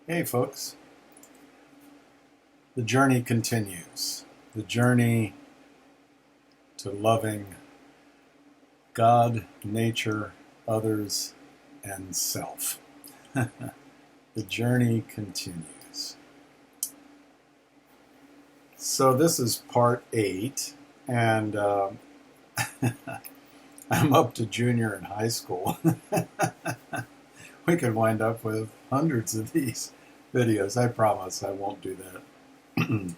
Hey, folks. The journey continues. The journey to loving God, nature, others, and self. The journey continues. So, this is part 8, and I'm up to junior in high school. We could wind up with hundreds of these videos. I promise I won't do that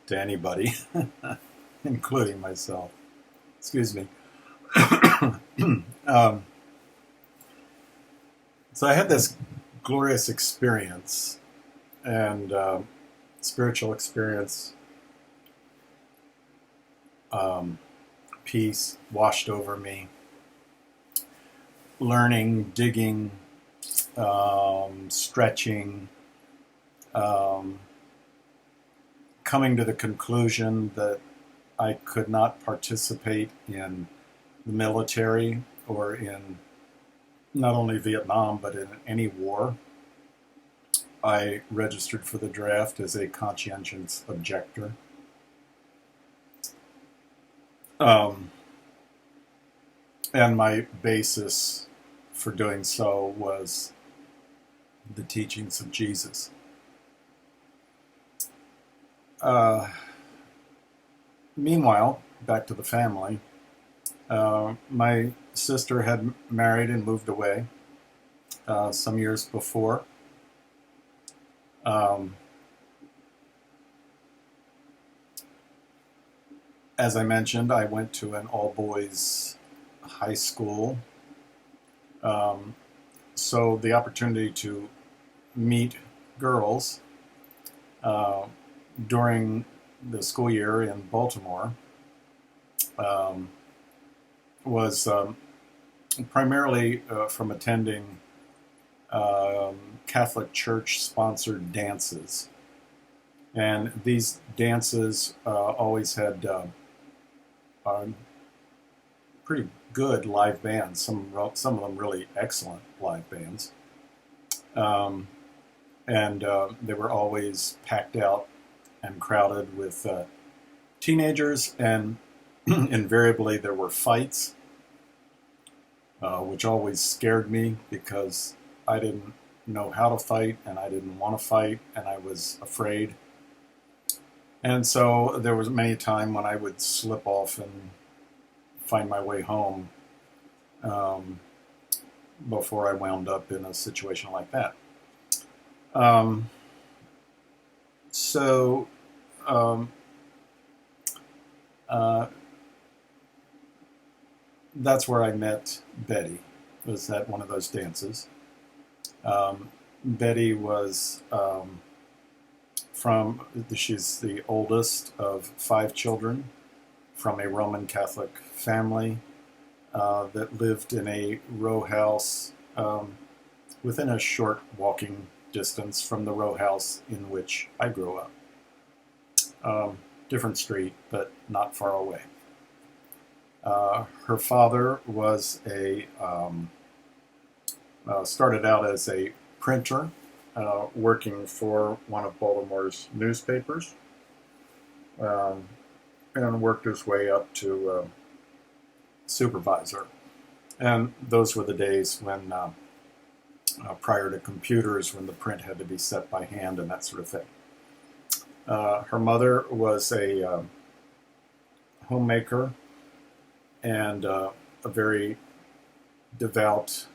to anybody, including myself. Excuse me. um, so I had this glorious experience and spiritual experience, peace washed over me, learning, digging, stretching, coming to the conclusion that I could not participate in the military or in not only Vietnam but in any war. I registered for the draft as a conscientious objector. And my basis for doing so was the teachings of Jesus. Meanwhile, back to the family, my sister had married and moved away some years before. As I mentioned, I went to an all-boys high school. So the opportunity to meet girls during the school year in Baltimore was primarily from attending Catholic Church-sponsored dances. And these dances always had pretty good live bands, some of them really excellent live bands. And they were always packed out and crowded with teenagers, and invariably there were fights, which always scared me because I didn't know how to fight and I didn't want to fight and I was afraid. And so there was many a time when I would slip off and find my way home before I wound up in a situation like that. So that's where I met Betty, was at one of those dances. Betty was she's the oldest of 5 children from a Roman Catholic family that lived in a row house within a short walking distance from the row house in which I grew up. Different street, but not far away. Her father was started out as a printer, working for one of Baltimore's newspapers, and worked his way up to supervisor. And those were the days when, prior to computers, when the print had to be set by hand and that sort of thing. Her mother was a homemaker and a very devout,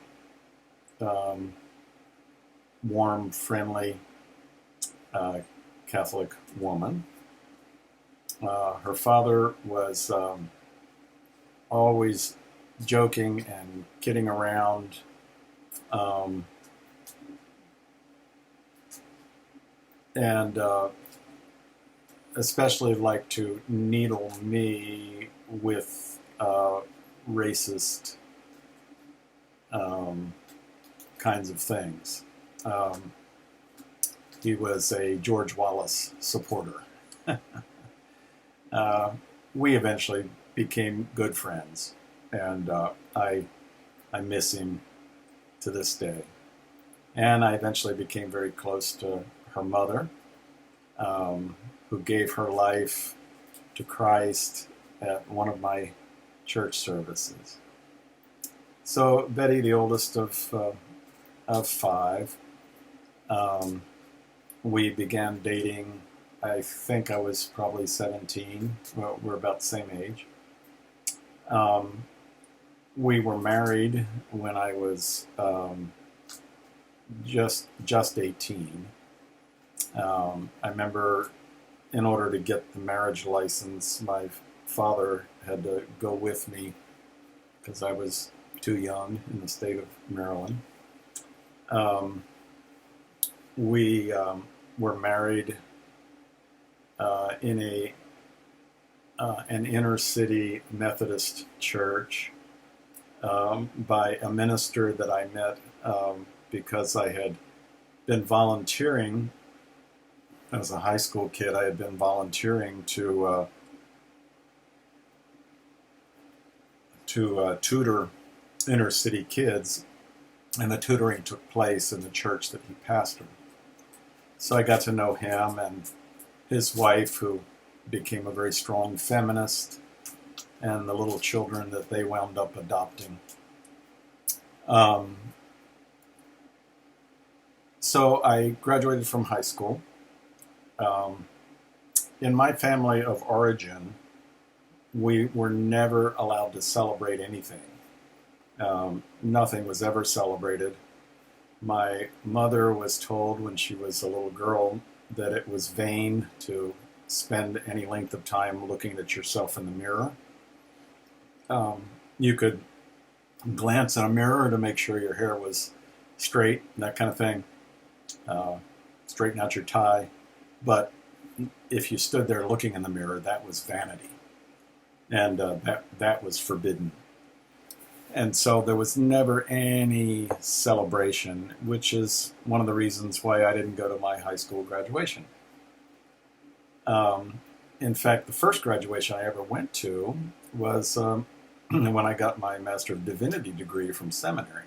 warm, friendly Catholic woman. Her father was always joking and kidding around, and especially liked to needle me with racist kinds of things. He was a George Wallace supporter. We eventually became good friends, and I miss him to this day. And I eventually became very close to her mother, who gave her life to Christ at one of my church services. So Betty, the oldest of five, we began dating. I think I was probably 17. Well, we're about the same age. We were married when I was just 18. I remember, in order to get the marriage license, my father had to go with me because I was too young in the state of Maryland. We were married in an inner city Methodist church by a minister that I met because I had been volunteering as a high school kid. I had been volunteering to tutor inner city kids, and the tutoring took place in the church that he pastored. So I got to know him and his wife, who became a very strong feminist, and the little children that they wound up adopting. So I graduated from high school. In my family of origin, we were never allowed to celebrate anything. Nothing was ever celebrated. My mother was told when she was a little girl that it was vain to spend any length of time looking at yourself in the mirror. You could glance in a mirror to make sure your hair was straight, that kind of thing. Straighten out your tie. But if you stood there looking in the mirror, that was vanity. And that was forbidden. And so there was never any celebration, which is one of the reasons why I didn't go to my high school graduation. In fact, the first graduation I ever went to was when I got my Master of Divinity degree from seminary.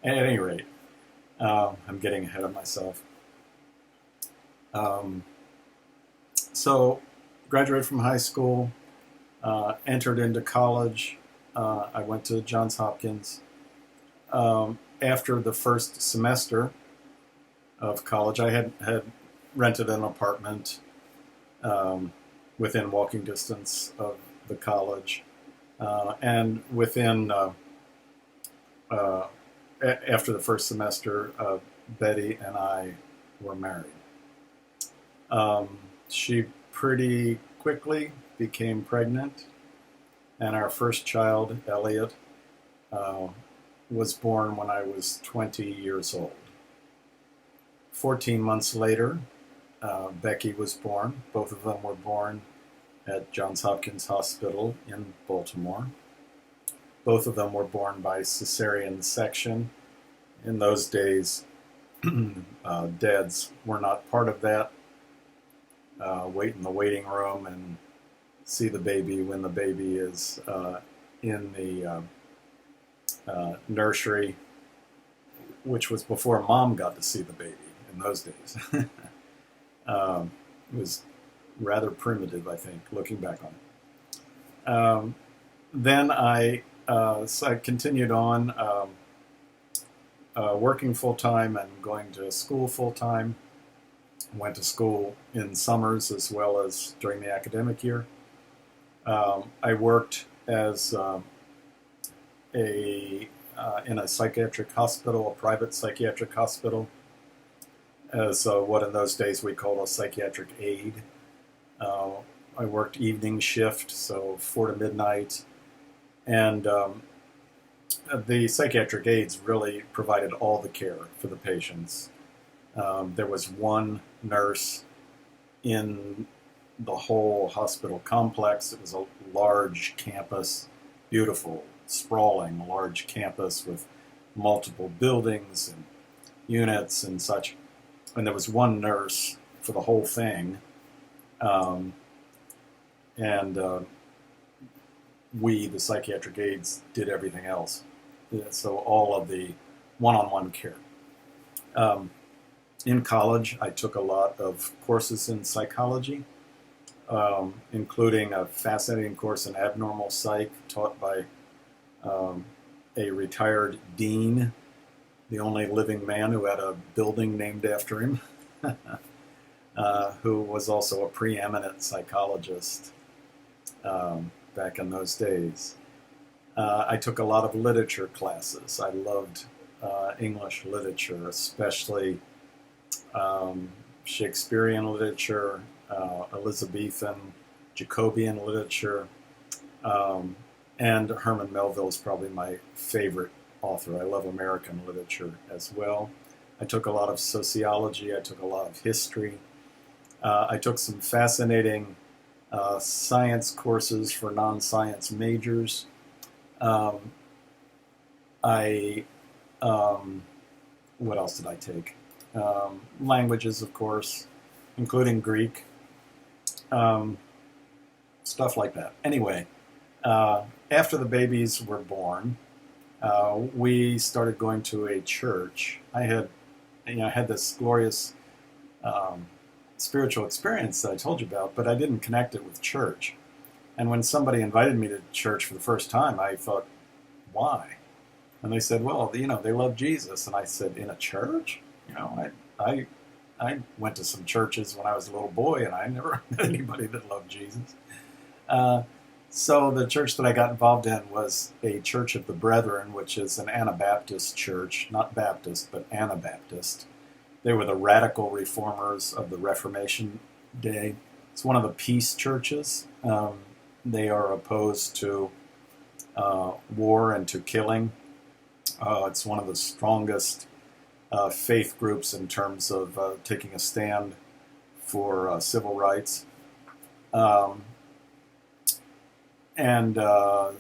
At any rate, I'm getting ahead of myself. So, graduated from high school, entered into college. I went to Johns Hopkins. After the first semester of college, I had rented an apartment within walking distance of the college. And within, after the first semester, Betty and I were married. She pretty quickly became pregnant, and our first child, Elliot, was born when I was 20 years old. 14 months later, Becky was born. Both of them were born at Johns Hopkins Hospital in Baltimore. Both of them were born by cesarean section. In those days, dads were not part of that. Wait in the waiting room and see the baby when the baby is in the nursery, which was before mom got to see the baby in those days. It was rather primitive, I think, looking back on it. Then so I continued on working full-time and going to school full-time. Went to school in summers as well as during the academic year. I worked as in a psychiatric hospital, a private psychiatric hospital, as what in those days we called a psychiatric aide. I worked evening shift, so 4 to midnight, and the psychiatric aides really provided all the care for the patients. There was one nurse in the whole hospital complex. It was a large campus, beautiful, sprawling, large campus with multiple buildings and units and such. And there was one nurse for the whole thing. We, the psychiatric aides, did everything else. So all of the one-on-one care. Um, in college, I took a lot of courses in psychology, including a fascinating course in abnormal psych taught by um, a retired dean, the only living man who had a building named after him, who was also a preeminent psychologist back in those days. I took a lot of literature classes. I loved English literature, especially Shakespearean literature, Elizabethan, Jacobean literature, and Herman Melville is probably my favorite author. I love American literature as well. I took a lot of sociology. I took a lot of history. I took some fascinating science courses for non-science majors. Um, I what else did I take? Languages, of course, including Greek, um, stuff like that. Anyway, after the babies were born, we started going to a church. I had this glorious spiritual experience that I told you about, but I didn't connect it with church. And when somebody invited me to church for the first time, I thought, why? And they said, well, they love Jesus. And I said, in a church? I I went to some churches when I was a little boy, and I never met anybody that loved Jesus. Uh, so the church that I got involved in was a Church of the Brethren, which is an Anabaptist church, not Baptist, but Anabaptist. They were the radical reformers of the Reformation day. It's one of the peace churches. They are opposed to war and to killing. It's one of the strongest faith groups in terms of taking a stand for civil rights.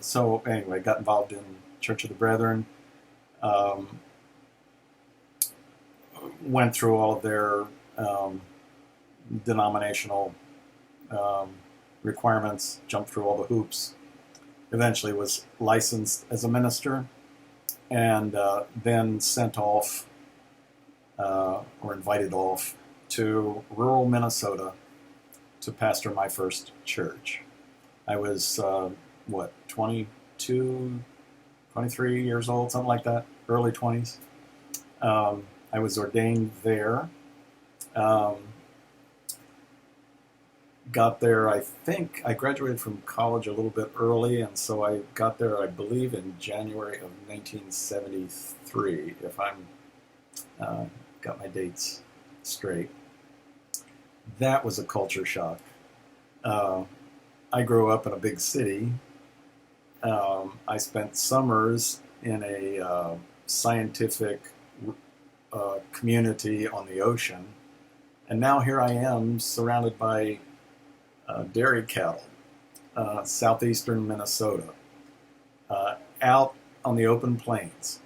So anyway, got involved in Church of the Brethren. Went through all of their denominational requirements, jumped through all the hoops. Eventually was licensed as a minister, and then sent off or invited off to rural Minnesota to pastor my first church. I was, 22, 23 years old, something like that, early 20s. I was ordained there. Got there, I think, I graduated from college a little bit early, and so I got there, I believe, in January of 1973, if I'm got my dates straight. That was a culture shock. I grew up in a big city. I spent summers in a scientific community on the ocean, and now here I am surrounded by dairy cattle, southeastern Minnesota, out on the open plains.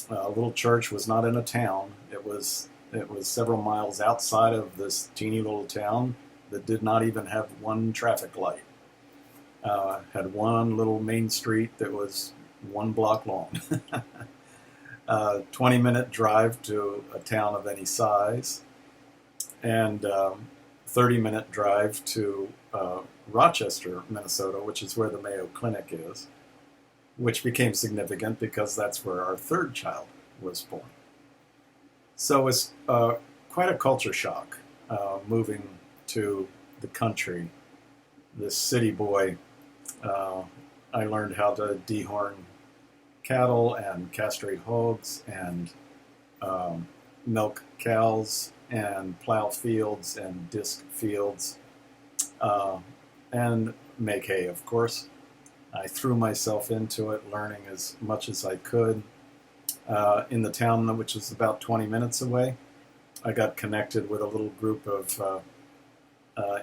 A little church was not in a town. It was several miles outside of this teeny little town that did not even have one traffic light. Had one little main street that was 1 block long. 20-minute drive to a town of any size, and 30-minute drive to Rochester, Minnesota, which is where the Mayo Clinic is, which became significant because that's where our third child was born. So it was quite a culture shock moving to the country. This city boy, I learned how to dehorn cattle and castrate hogs and milk cows and plow fields and disc fields and make hay, of course. I threw myself into it, learning as much as I could. In the town, which is about 20 minutes away, I got connected with a little group of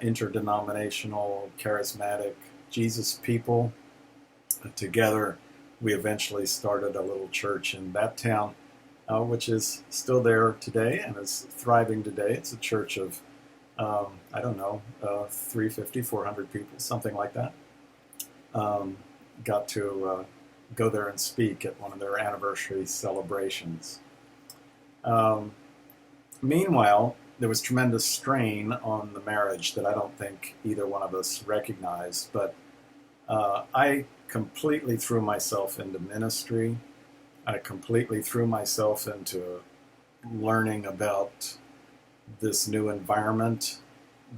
interdenominational, charismatic Jesus people. Together, we eventually started a little church in that town, which is still there today and is thriving today. It's a church of, 350, 400 people, something like that. Got to go there and speak at one of their anniversary celebrations. Meanwhile, there was tremendous strain on the marriage that I don't think either one of us recognized, but I completely threw myself into ministry. I completely threw myself into learning about this new environment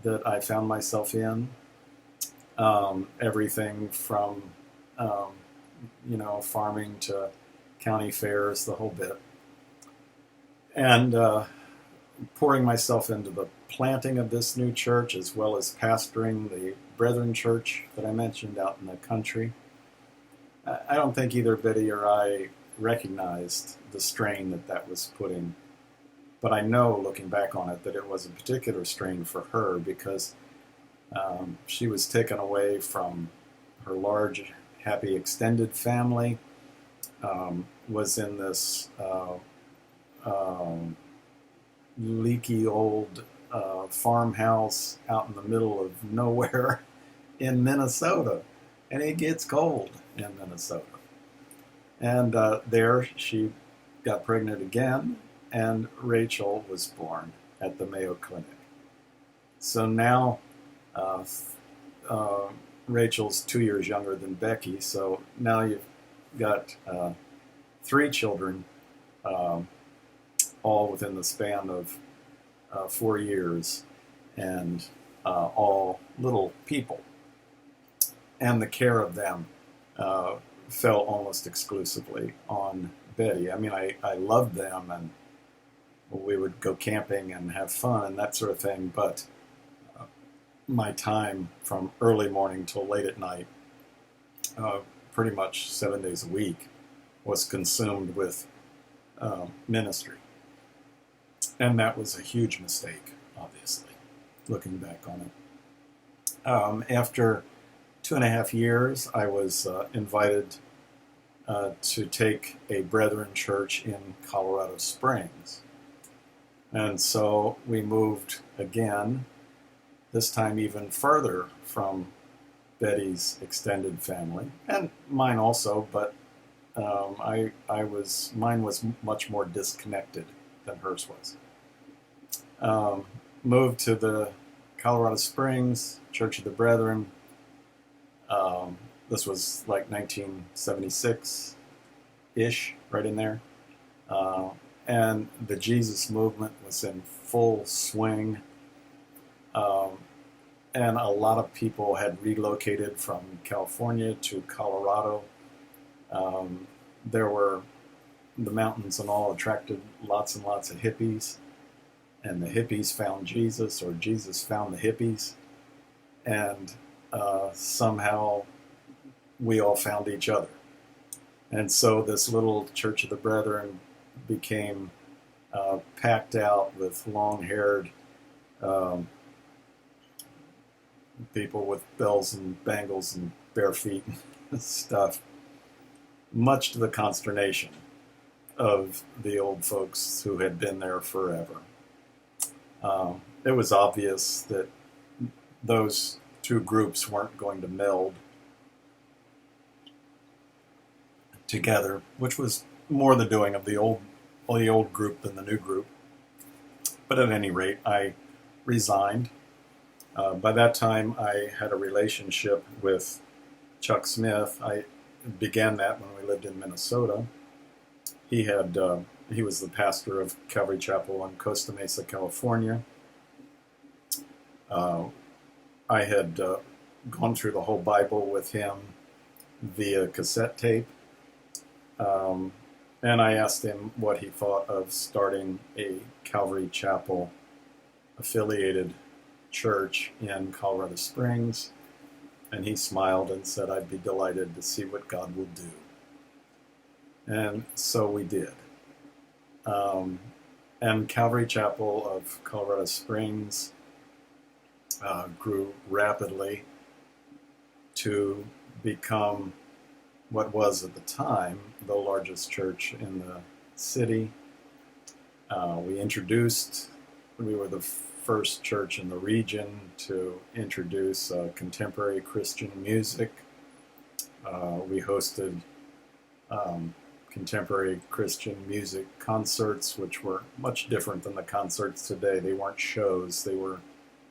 that I found myself in. Everything from, um, farming to county fairs, the whole bit. And pouring myself into the planting of this new church as well as pastoring the Brethren Church that I mentioned out in the country. I don't think either Betty or I recognized the strain that was putting, but I know looking back on it that it was a particular strain for her because she was taken away from her large, happy, extended family, was in this leaky old farmhouse out in the middle of nowhere in Minnesota, and it gets cold in Minnesota. And there she got pregnant again, and Rachel was born at the Mayo Clinic. So now Rachel's 2 years younger than Becky, so now you've got 3 children, all within the span of 4 years, and all little people. And the care of them fell almost exclusively on Betty. I mean, I loved them, and we would go camping and have fun and that sort of thing, but my time from early morning till late at night, pretty much 7 days a week, was consumed with ministry. And that was a huge mistake, obviously, looking back on it. After 2.5 years, I was invited to take a Brethren church in Colorado Springs. And so we moved again, this time even further from Betty's extended family, and mine also, but mine was much more disconnected than hers was. Moved to the Colorado Springs Church of the Brethren. This was like 1976-ish, right in there. And the Jesus movement was in full swing. And a lot of people had relocated from California to Colorado. There were the mountains and all attracted lots and lots of hippies. And the hippies found Jesus, or Jesus found the hippies. And somehow we all found each other. And so this little Church of the Brethren became packed out with long-haired people with bells and bangles and bare feet and stuff, much to the consternation of the old folks who had been there forever. It was obvious that those two groups weren't going to meld together, which was more the doing of the old group than the new group. But at any rate, I resigned. By that time, I had a relationship with Chuck Smith. I began that when we lived in Minnesota. He was the pastor of Calvary Chapel in Costa Mesa, California. I had gone through the whole Bible with him via cassette tape. And I asked him what he thought of starting a Calvary Chapel affiliated church in Colorado Springs. And he smiled and said, "I'd be delighted to see what God will do." And so we did. And Calvary Chapel of Colorado Springs grew rapidly to become what was at the time the largest church in the city. We were the first church in the region to introduce contemporary Christian music. We hosted contemporary Christian music concerts, which were much different than the concerts today. They weren't shows, they were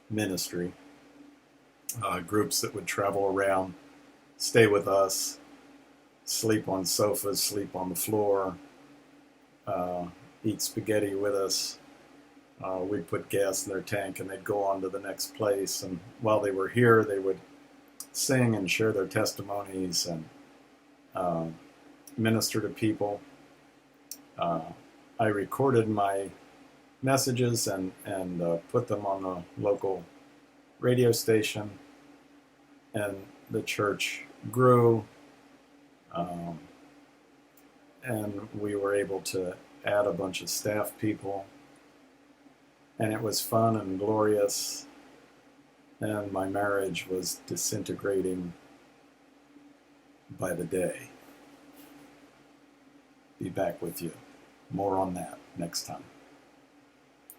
ministry. Groups that would travel around, stay with us, sleep on sofas, sleep on the floor, eat spaghetti with us. We'd put gas in their tank and they'd go on to the next place. And while they were here, they would sing and share their testimonies and minister to people. I recorded my messages and put them on a local radio station, and the church grew, and we were able to add a bunch of staff people, and it was fun and glorious, and my marriage was disintegrating by the day. Be back with you. More on that next time.